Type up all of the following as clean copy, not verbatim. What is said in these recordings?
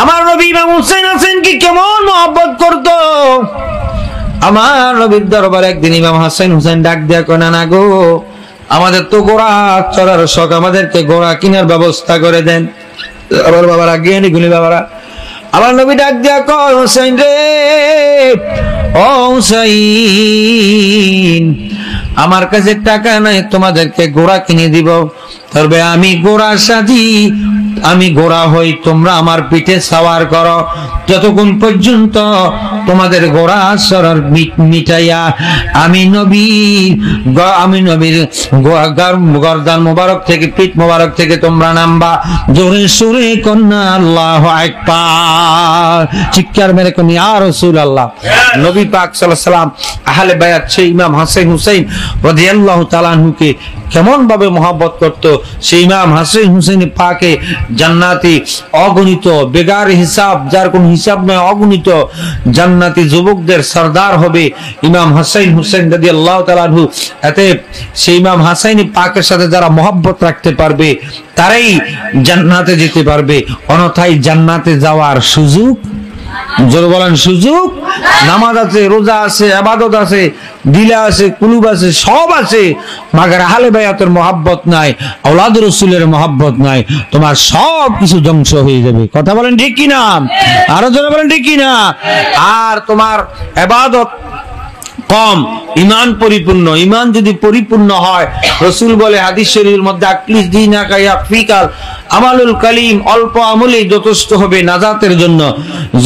আমার নবী ইমাম হুসাইন হাসানকে কেমন মহব্বত করত। আমার নবীর দরবারে একদিন ইমাম হাসান হুসাইন ডাক দিয়া কয়, না গো, আমাদের তো ঘোড়া চড়ার শখ, আমাদেরকে ঘোড়া কেনার ব্যবস্থা করে দেন। আমার বাবারা, জ্ঞানী গুণী বাবারা, আমার নবী ডাক দিয়া কয়, হুসাইন রে, ও হুসাইন, আমার কাছে টাকা নাই, তোমাদেরকে ঘোড়া কিনে দিব, তবে আমি ঘোড়া সাজি, আমি ঘোড়া হই, তোমরা আমার পিঠে সাওয়ার করো, যতক্ষণ পর্যন্ত তোমাদের ঘোড়া সরার মিটাইয়া আমি নবীর গর্দান মোবারক থেকে, পিঠ মোবারক থেকে তোমরা নামবা। জোরে সুরে কন্যা আল্লাহু আকবার, চিৎকার মেরে কোন ইয়া রাসূলুল্লাহ। নবী পাক সাল্লাল্লাহু আলাইহি সাল্লাম আহলে বায়াত সেই ইমাম হাসান হুসাইন রাদিয়াল্লাহু তাআলা আনহুকে কেমন ভাবে মহব্বত করত। সেই ইমাম হাসান হুসাইন পাকে জান্নাতি অগণিত, বেগার হিসাব, যার কোন হিসাব নয়, অগণিত জান্নাতি যুবকদের সরদার হবে ইমাম হাসান হুসাইন রাদিয়াল্লাহু তাআলা আনহু। এতে সেই ইমাম হাসান পাকের সাথে যারা মহব্বত রাখতে পারবে তারাই জান্নাতে যেতে পারবে, অন্যথায় জান্নাতে যাওয়ার সুযোগ, জোরে বলেন সুযোগ, নামাজ আছে, রোজা আছে, ইবাদত আছে, দিলা আছে, কুলুব আছে, সব আছে, মাগার আহলে বায়াতের মহব্বত নাই, আওলাদ রাসূলের মহব্বত নাই, তোমার সব কিছু ধ্বংস হয়ে যাবে। কথা বলেন ঠিক কি না? আরো জোরে বলেন ঠিক কি না? আর তোমার ইবাদত কম, ঈমান পরিপূর্ণ। ঈমান যদি পরিপূর্ণ হয়, রাসূল বলে হাদিস শরীফের মধ্যে, আকলিস দীনাকা ইয়াকফিকাল আমালুল কালিম, অল্প আমলে যথেষ্ট হবে নাজাতের জন্য।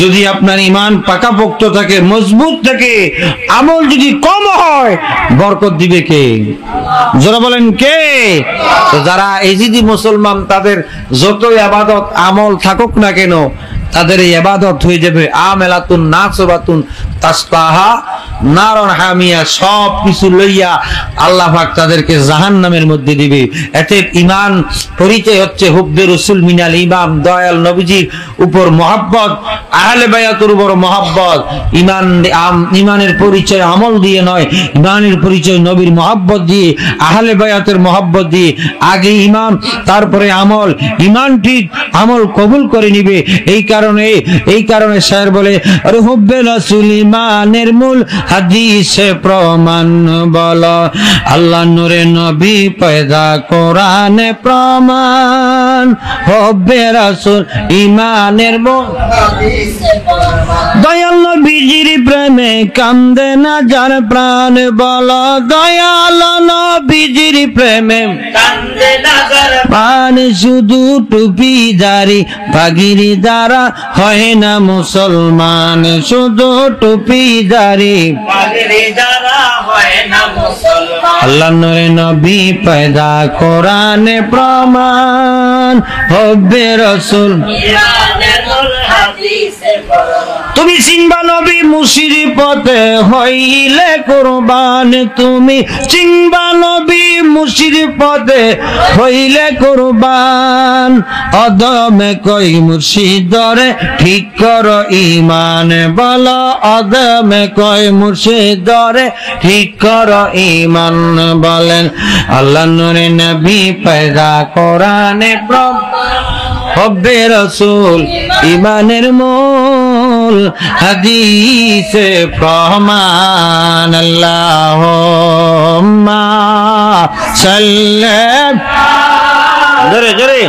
যদি আপনার ঈমান পাকাপোক্ত থাকে, মজবুত থাকে, আমল যদি কম হয়, বরকত দিবে কে? যারা বলেন কে? তো যারা এজিদি মুসলমান, তাদের যত ইবাদত আমল থাকুক না কেন, তাদের এই ইবাদত হয়ে যাবে আমেলাতুন নাসবাতুন তাসলাহা নারন হামিয়া, সব কিছু লইয়া আল্লাহ পাক তাদেরকে জাহান্নামের মধ্যে দিবে। এতে ঈমান পরিচয় হচ্ছে হুব্বে রাসূল মিনাল ইমাম, দয়াল নবীজির উপর মহব্বত, আহলে বায়াতের উপর মহব্বত। ঈমানের পরিচয় আমল দিয়ে নয়, ঈমানের পরিচয় নবীর মহব্বত দিয়ে, আহলে বায়াতের মহব্বত দিয়ে। আগে ঈমান, তারপরে আমল। ঈমান ঠিক, আমল কবুল করে নিবে। এই কারণে শায়ের বলে, আরে হুব্বে রাসূল ঈমানের মূল, হাদিসে প্রমাণ বলো, আল্লাহ নূরে নবী পয়দা কোরআনে প্রমাণ, হুব্বে রাসূল ঈমানের মূল, দয়াল নবীজির প্রেমে কান্দে না যার প্রাণ, বলো দয়াল নবীজির প্রেমে কান্দে না যার প্রাণ, শুধু টুপি দাড়ি পাগড়ি দ্বারা হয় না মুসলমান, শুধু টুপি দাড়ি পাগড়ি দ্বারা হয় না মুসলমান, আল্লাহ নূরে নবী পয়দা কোরআনে প্রমাণ, হুব্বে রাসূল ঈমানের মূল হাদিসে প্রমাণ। তুমি চিনবা নবী মুর্শিদ পথে হইলে কুরবান, তুমি চিনবা নবী মুর্শিদ পথে হইলে কুরবান, অদমে কই মুর্শিদরে ঠিক কর ঈমান, বলো অদমে কই মুর্শিদরে ঠিক কর ঈমান। বলেন আল্লাহ নূরে নবী পয়দা কোরআনে প্রমাণ, হুব্বে রাসূল ঈমানের মূল হাদিসে প্রমাণ। আল্লাহুম্মা সাল্লি, জোরে জোরে।